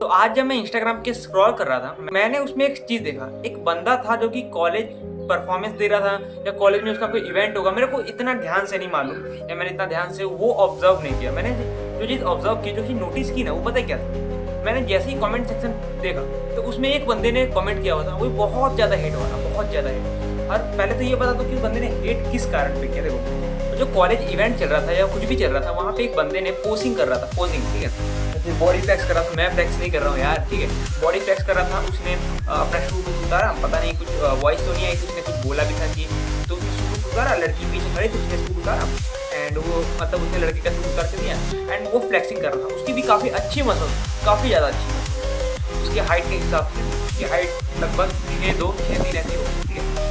तो आज जब मैं इंस्टाग्राम के स्क्रॉल कर रहा था, मैंने उसमें एक चीज़ देखा। एक बंदा था जो कि कॉलेज परफॉर्मेंस दे रहा था या कॉलेज में उसका कोई इवेंट होगा, मेरे को इतना ध्यान से नहीं मालूम या मैंने इतना ध्यान से वो ऑब्जर्व नहीं किया। मैंने जो चीज़ ऑब्जर्व की, जो कि नोटिस की ना, वो पता है क्या था? मैंने जैसे ही कमेंट सेक्शन देखा तो उसमें एक बंदे ने कमेंट किया हुआ था, वो बहुत ज़्यादा हेट हो रहा, बहुत ज़्यादा हेट। और पहले तो ये बता दो कि उस बंदे ने हेट किस कारण पे किया। देखो, जो कॉलेज इवेंट चल रहा था या कुछ भी चल रहा था, वहाँ पे एक बंदे ने पोजिंग कर रहा था, पोजिंग, ठीक है, जैसे बॉडी फ्लेक्स कर रहा था। मैं फ्लेक्स नहीं कर रहा हूँ यार, ठीक है, बॉडी फ्लेक्स कर रहा था। उसने अपना शूट उतारा, पता नहीं कुछ वॉइस तो नहीं आई, उसने कुछ बोला भी था कि तो उसने शूट उतारा, लड़की पीछे खड़ी थी, उसने शूट उतारा एंड वो मतलब उसने लड़की का शूट उतार के दिया एंड वो फ्लेक्सिंग कर रहा था। उसकी भी काफ़ी अच्छी मसल, काफ़ी ज़्यादा अच्छी मसल, उसकी हाइट के हिसाब से। उसकी हाइट लगभग 6'2", 6'3" ऐसी होगी, ठीक है।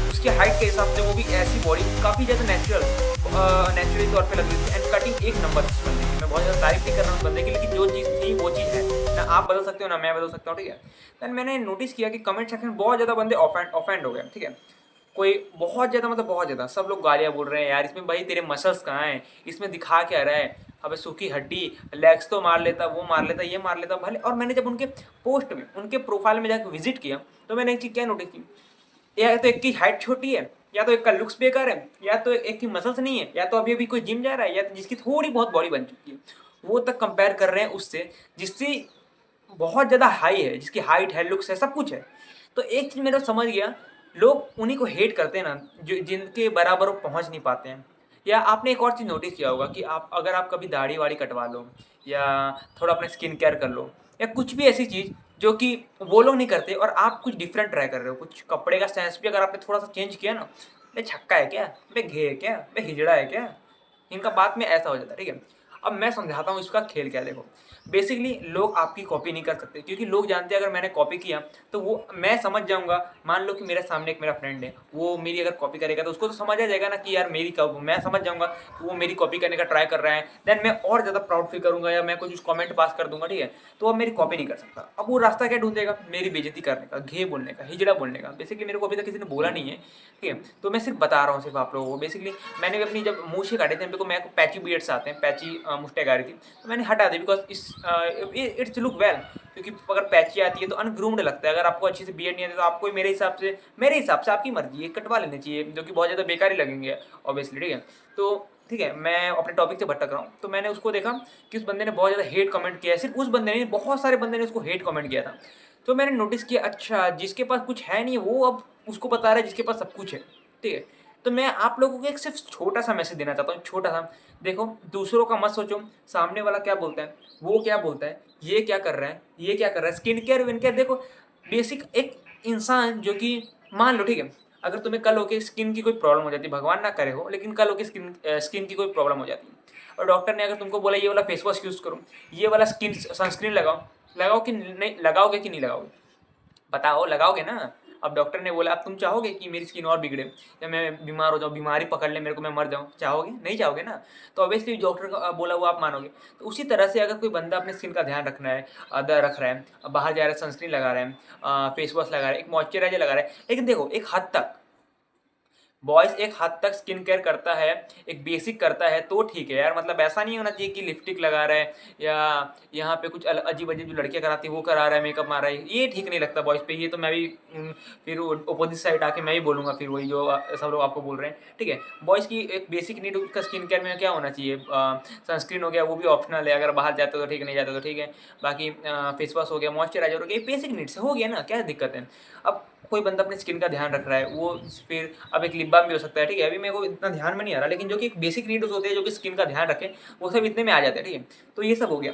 उसकी हाइट के हिसाब से वो भी ऐसी बॉडी काफ़ी ज़्यादा नेचुरली तौर पे लग रही थी एंड कटिंग एक नंबर थी बंदे की। मैं बहुत ज़्यादा तारीफ नहीं कर रहा हूँ बंदे की, लेकिन जो चीज़ थी वो चीज़ है ना। आप बदल सकते हो ना मैं बदल सकता हूँ, ठीक है। देन मैंने नोटिस किया कि कमेंट सेक्शन में बहुत ज़्यादा बंदे ऑफेंड हो गए, ठीक है। कोई बहुत ज़्यादा, मतलब बहुत ज़्यादा, सब लोग गालियाँ बोल रहे हैं यार, इसमें भाई तेरे मसल्स कहाँ हैं, इसमें दिखा क्या रहा है, अबे सूखी हड्डी, लेग्स तो मार लेता, वो मार लेता, ये मार लेता भले। और मैंने जब उनके पोस्ट में, उनके प्रोफाइल में जाकर विजिट किया तो मैंने एक चीज़ क्या नोटिस की, या तो एक की हाइट छोटी है, या तो एक का लुक्स बेकार है, या तो एक की मसल्स नहीं है, या तो अभी अभी कोई जिम जा रहा है, या तो जिसकी थोड़ी बहुत बॉडी बन चुकी है, वो तक कंपेयर कर रहे हैं उससे जिसकी बहुत ज़्यादा हाई है, जिसकी हाइट है, लुक्स है, सब कुछ है। तो एक चीज़ मेरा समझ गया, लोग उन्हीं को हेट करते हैं ना जो जिनके बराबर वो पहुंच नहीं पाते हैं। या आपने एक और चीज़ नोटिस किया होगा कि आप अगर आप कभी दाढ़ी वाड़ी कटवा लो या थोड़ा अपने स्किन केयर कर लो या कुछ भी ऐसी चीज़ जो कि वो लोग नहीं करते और आप कुछ डिफरेंट ट्राई कर रहे हो, कुछ कपड़े का सेंस भी अगर आपने थोड़ा सा चेंज किया ना, बे छक्का है क्या, बे घे है क्या, बे हिजड़ा है क्या, इनका बात में ऐसा हो जाता है, ठीक है। अब मैं समझाता हूँ इसका खेल क्या है। देखो, बेसिकली लोग आपकी कॉपी नहीं कर सकते क्योंकि लोग जानते हैं अगर मैंने कॉपी किया तो वो मैं समझ जाऊंगा। मान लो कि मेरे सामने एक मेरा फ्रेंड है, वो मेरी अगर कॉपी करेगा तो उसको तो समझ आ जाएगा ना कि यार मेरी कब, मैं समझ जाऊंगा कि वो मेरी कॉपी करने का ट्राई कर रहा है। देन मैं और ज़्यादा प्राउड फील करूंगा या मैं कुछ कमेंट पास कर दूंगा, ठीक है। तो अब मेरी कॉपी नहीं कर सकता। अब वो रास्ता क्या ढूंढेगा, मेरी बेइज्जती करने का, घे बोलने का, हिजड़ा बोलने का। बेसिकली मेरे को अभी तक किसी ने बोला नहीं है, ठीक है। तो मैं सिर्फ बता रहा हूँ सिर्फ आप लोगों को। बेसिकली मैंने भी अपनी जब मूछें काटे थे, मेरे को पैची बियर्ड्स आते हैं, पैची मुझे गाड़ी थी, तो मैंने हटा दी बिकॉज इट्स लुक वेल। क्योंकि अगर पैची आती है तो अनग्रूम्ड लगता है। अगर आपको अच्छी से बियर्ड नहीं आती तो आपको मेरे हिसाब से आपकी मर्जी है, कटवा लेनी चाहिए, जो कि बहुत ज़्यादा बेकार ही लगेंगे ऑब्वियसली, ठीक है। तो ठीक है, मैं अपने टॉपिक से भटक रहा हूँ। तो मैंने उसको देखा कि उस बंदे ने बहुत ज़्यादा हेट कमेंट किया है। सिर्फ उस बंदे ने, बहुत सारे बंदे ने उसको हेट कमेंट किया था। तो मैंने नोटिस किया, अच्छा जिसके पास कुछ है नहीं वो अब उसको बता रहा है जिसके पास सब कुछ है, ठीक है। तो मैं आप लोगों को एक सिर्फ छोटा सा मैसेज देना चाहता हूँ, छोटा सा। देखो, दूसरों का मत सोचो, सामने वाला क्या बोलता है, वो क्या बोलता है, ये क्या कर रहा है, ये क्या कर रहा है, स्किन केयर विन केयर। देखो, बेसिक एक इंसान जो कि, मान लो ठीक है, अगर तुम्हें कल होके स्किन की कोई प्रॉब्लम हो जाती है, भगवान ना करे हो, लेकिन कल होके स्किन की कोई प्रॉब्लम हो जाती है और डॉक्टर ने अगर तुमको बोला ये वाला फेस वॉश यूज़ करो, ये वाला स्किन सनस्क्रीन लगाओ, लगाओ कि नहीं लगाओगे, कि नहीं लगाओगे, बताओ, लगाओगे ना। अब डॉक्टर ने बोला, अब तुम चाहोगे कि मेरी स्किन और बिगड़े या मैं बीमार हो जाऊँ, बीमारी पकड़ ले मेरे को, मैं मर जाऊँ, चाहोगे? नहीं चाहोगे ना। तो ऑब्वियसली डॉक्टर का बोला वो आप मानोगे। तो उसी तरह से अगर कोई बंदा अपने स्किन का ध्यान रखना है, रख रहा है, बाहर जा रहा है, सनस्क्रीन लगा रहा है, फेस वॉश लगा रहा है, एक मॉइस्चराइजर लगा रहा है, लेकिन देखो एक हद तक बॉयज़ एक हद तक स्किन केयर करता है, एक बेसिक करता है तो ठीक है यार। मतलब ऐसा नहीं होना चाहिए कि लिपस्टिक लगा रहा है या यहाँ पे कुछ अजीब-अजीब जो लड़कियाँ कराती हैं वो करा रहा है, मेकअप मार रहा है, ये ठीक नहीं लगता बॉयज़ पे। ये तो मैं भी फिर अपोज़िट साइड आके मैं भी बोलूँगा फिर वही जो सब लोग आपको बोल रहे हैं, ठीक है। बॉयज़ की एक बेसिक नीड उसका स्किन केयर में क्या होना चाहिए, सनस्क्रीन हो गया, वो भी ऑप्शनल है, अगर बाहर जाते हो तो ठीक है, नहीं जाते तो ठीक है। बाकी फेस वॉश हो गया, मॉइस्चराइज़र हो गया, ये बेसिक नीड्स हो गया ना, क्या दिक्कत है। अब कोई बंदा अपनी स्किन का ध्यान रख रहा है, वो फिर अब एक लिप बाम भी हो सकता है, ठीक है। अभी मेरे को इतना ध्यान में नहीं आ रहा, लेकिन जो कि एक बेसिक नीड्स होते हैं जो कि स्किन का ध्यान रखें, वो सब इतने में आ जाते हैं, ठीक है। तो ये सब हो गया।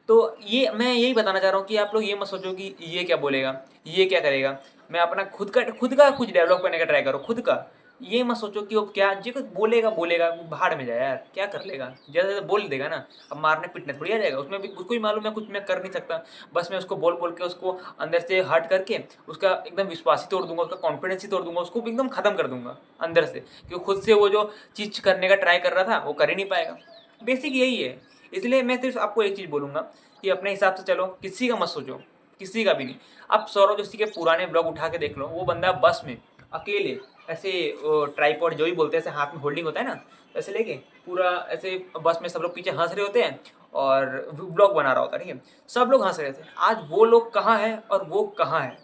तो ये मैं यही बताना चाह रहा हूँ कि आप लोग ये मत सोचो कि ये क्या बोलेगा, ये क्या करेगा। मैं अपना खुद का कुछ डेवलप करने का ट्राई करो, खुद का। ये मत सोचो कि वो क्या जो कुछ बोलेगा बोलेगा, भाड़ में जाए यार, क्या कर लेगा, ज़्यादा बोल देगा ना। अब मारने पीटने थोड़ी आ जाएगा, उसमें भी उसको ही मालूम है कुछ मैं कर नहीं सकता। बस मैं उसको बोल बोल के उसको अंदर से हर्ट करके उसका एकदम विश्वास ही तोड़ दूंगा, उसका कॉन्फिडेंस ही तोड़ दूंगा, उसको भी एकदम खत्म कर दूंगा अंदर से, क्योंकि खुद से वो जो चीज़ करने का ट्राई कर रहा था वो कर ही नहीं पाएगा। बेसिक यही है। इसलिए मैं सिर्फ आपको एक चीज़ बोलूँगा कि अपने हिसाब से चलो, किसी का मत सोचो, किसी का भी नहीं। आप सौरव जोशी के पुराने ब्लॉग उठा के देख लो, वो बंदा बस में अकेले ऐसे ट्राईपॉड जो भी बोलते हैं, ऐसे हाथ में होल्डिंग होता है ना, ऐसे लेके पूरा ऐसे बस में सब लोग पीछे हंस रहे होते हैं और ब्लॉग बना रहा होता, ठीक है। सब लोग हंस रहे थे। आज वो लोग कहाँ हैं और वो कहाँ है।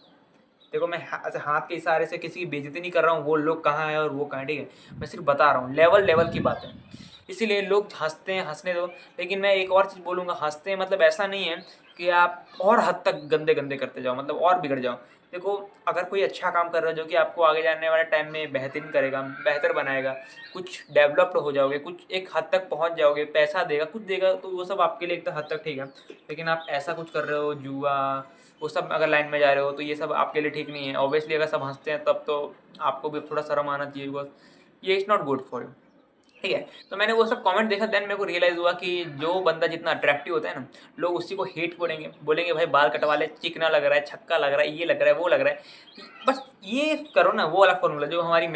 देखो मैं ऐसे हाथ के इशारे से किसी की बेइज्जती नहीं कर रहा हूँ, वो लोग कहाँ है और वो कहाँ है, ठीक है। मैं सिर्फ बता रहा हूँ लेवल लेवल की बात है। इसीलिए लोग हंसते हैं, हंसने दो। लेकिन मैं एक और चीज़ बोलूँगा, हंसते हैं मतलब ऐसा नहीं है कि आप और हद तक गंदे गंदे करते जाओ, मतलब और बिगड़ जाओ। देखो अगर कोई अच्छा काम कर रहा है जो कि आपको आगे जाने वाले टाइम में बेहतरीन करेगा, बेहतर बनाएगा, कुछ डेवलप्ड हो जाओगे, कुछ एक हद तक पहुंच जाओगे, पैसा देगा, कुछ देगा, तो वो सब आपके लिए एक हद तक ठीक है। लेकिन आप ऐसा कुछ कर रहे हो, जुआ वो सब अगर लाइन में जा रहे हो, तो ये सब आपके लिए ठीक नहीं है। ऑब्वियसली अगर सब हंसते हैं तब तो आपको भी थोड़ा शर्म आना चाहिए, बिकॉज ये is not good for you, ठीक है। तो मैंने वो सब कमेंट देखा, देन मेरे को रियलाइज़ हुआ कि जो बंदा जितना अट्रैक्टिव होता है ना, लोग उसी को हेट बोलेंगे, बोलेंगे भाई बाल कटवा ले, चिकना लग रहा है, छक्का लग रहा है, ये लग रहा है, वो लग रहा है। बस ये करो ना, वो अलग फॉर्मूला जो हमारी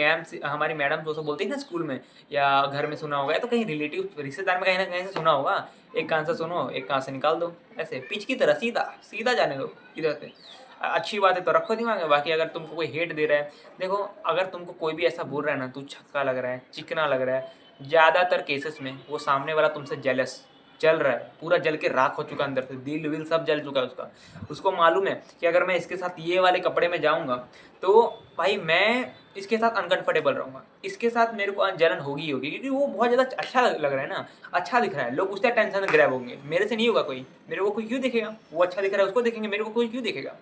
मैडम जो सब बोलती है ना स्कूल में या घर में सुना होगा, या तो कहीं रिलेटिव रिश्तेदार में कहीं ना कहीं से सुना होगा। एक कान से सुनो, एक कान से निकाल दो, ऐसे पिच की तरह सीधा सीधा जाने दो इधर से। अच्छी बात है तो रखो दिमाग में। बाकी अगर तुमको कोई हेट दे रहा है, देखो अगर तुमको कोई भी ऐसा बोल रहा है ना, तू छक्का लग रहा है, चिकना लग रहा है, ज़्यादातर केसेस में वो सामने वाला तुमसे जेलस जल रहा है, पूरा जल के राख हो चुका अंदर से, दिल विल सब जल चुका है उसका। उसको मालूम है कि अगर मैं इसके साथ ये वाले कपड़े में जाऊंगा तो भाई मैं इसके साथ अनकंफर्टेबल रहूंगा, इसके साथ मेरे को जलन होगी होगी, क्योंकि वो बहुत ज़्यादा अच्छा लग रहा है ना, अच्छा दिख रहा है। लोग उसका टेंशन ग्रैब होंगे, मेरे से नहीं होगा कोई, मेरे को कोई क्यों देखेगा, वो अच्छा दिख रहा है उसको देखेंगे, मेरे को कोई क्यों देखेगा,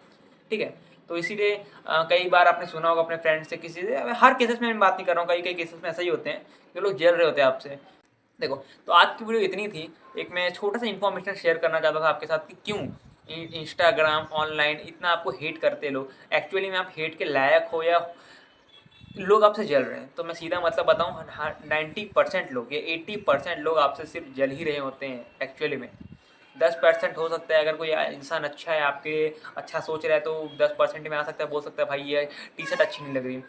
ठीक है। तो इसीलिए कई बार आपने सुना होगा अपने फ्रेंड से, किसी से, हर केसेस में मैं बात नहीं कर रहा हूँ, कई कई केसेस में ऐसा ही होते हैं कि लोग जल रहे होते हैं आपसे। देखो तो आज की वीडियो इतनी थी। एक मैं छोटा सा इन्फॉर्मेशन शेयर करना चाहता था आपके साथ कि क्यों इंस्टाग्राम ऑनलाइन इतना आपको हेट करते लोग, एक्चुअली में आप हेट के लायक हो या लोग आपसे जल रहे हैं। तो मैं सीधा मतलब बताऊँ, 90% लोग या 80% लोग आपसे सिर्फ जल ही रहे होते हैं एक्चुअली में। 10% हो सकता है अगर कोई इंसान अच्छा है, आपके अच्छा सोच रहा है, तो 10% में आ सकता है, बोल सकता है भाई ये टी शर्ट अच्छी नहीं लग रही,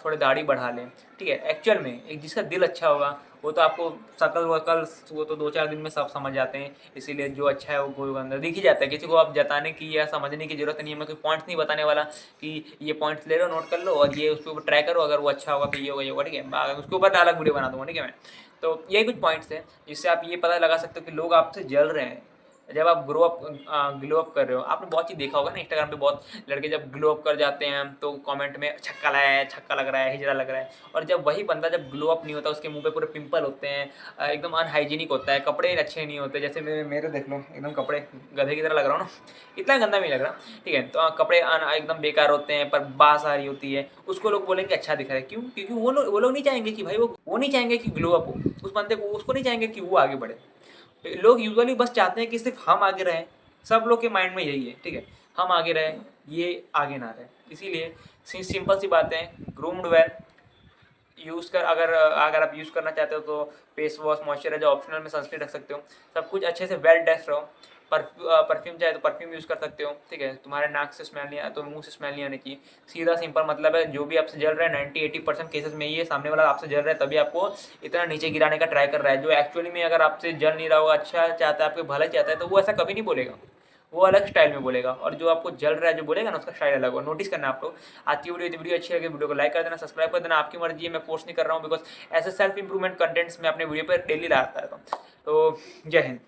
थोड़े दाढ़ी बढ़ा लें, ठीक है। एक्चुअल में एक जिसका दिल अच्छा होगा वो तो आपको शकल वकल वो तो 2-4 दिन में सब समझ जाते हैं। इसीलिए जो अच्छा है वो कोई अंदर दिख ही जाता है। किसी को आप जताने की या समझने की जरूरत नहीं है। मैं कोई पॉइंट्स नहीं बताने वाला कि ये पॉइंट्स ले लो, नोट कर लो और ये उसके ऊपर ट्राई करो, अगर वो अच्छा होगा तो ये होगा, ये होगा, ठीक है। उसके ऊपर अलग वीडियो बना दूंगा, ठीक है मैं। तो यही कुछ पॉइंट्स हैं जिससे आप ये पता लगा सकते हो कि लोग आपसे जल रहे हैं। जब आप ग्लो अप कर रहे हो, आपने बहुत चीज़ देखा होगा ना इंस्टाग्राम पे, बहुत लड़के जब ग्लो अप कर जाते हैं तो कमेंट में छक्का लाया है, छक्का लग रहा है, हिजड़ा लग रहा है। और जब वही बंदा जब ग्लो अप नहीं होता, उसके मुंह पे पूरे पिंपल होते हैं, एकदम अनहाइजीनिक होता है, कपड़े अच्छे नहीं होते, जैसे मेरे देख लो एकदम कपड़े गधे की तरह लग रहा हूँ ना, इतना गंदा नहीं लग रहा, ठीक है। तो कपड़े एकदम बेकार होते हैं, पर बास आ रही होती है, उसको लोग बोलेंगे अच्छा दिख रहा है। क्यों? क्योंकि वो लोग नहीं चाहेंगे कि भाई वो नहीं चाहेंगे कि ग्लो अप हो उस बंदे को, उसको नहीं चाहेंगे कि वो आगे बढ़े। लोग यूजुअली बस चाहते हैं कि सिर्फ हम आगे रहें। सब लोग के माइंड में यही है, ठीक है, हम आगे रहें, ये आगे ना रहे। इसीलिए सिंपल सी बात है, ग्रूम्ड वेल यूज़ कर, अगर आप यूज़ करना चाहते हो तो फेस वॉश, मॉइस्चराइजर, ऑप्शनल में सनस्क्रीन रख सकते हो। सब कुछ अच्छे से वेल ड्रेस रहो। परफ्यूम चाहे तो परफ्यूम यूज़ कर सकते हो, ठीक है। तुम्हारे नाक से स्मेल नहीं आया तो मुंह से स्मेल नहीं आनी चाहिए। सीधा सिंपल मतलब है, जो भी आपसे जल रहा है 90-80% केसेस में ये सामने वाला आपसे जल रहा है, तभी आपको इतना नीचे गिराने का ट्राई कर रहा है। जो एक्चुअली में अगर आपसे जल नहीं रहा होगा, अच्छा चाहता है, आपके भला चाहता है, तो वो ऐसा कभी नहीं बोलेगा, वो अलग स्टाइल में बोलेगा। और जो आपको जल रहा है जो बोलेगा ना, उसका स्टाइल अलग हो। नोटिस करना आप लोग। आज की वीडियो अच्छी लगी, वीडियो को लाइक कर देना, सब्सक्राइब कर देना, आपकी मर्जी है, मैं फोर्स नहीं कर रहा हूँ, बिकॉज ऐसे सेल्फ इंप्रूवमेंट कंटेंट्स मैं अपने वीडियो पर डेली लाता रहता हूँ। तो जय हिंद।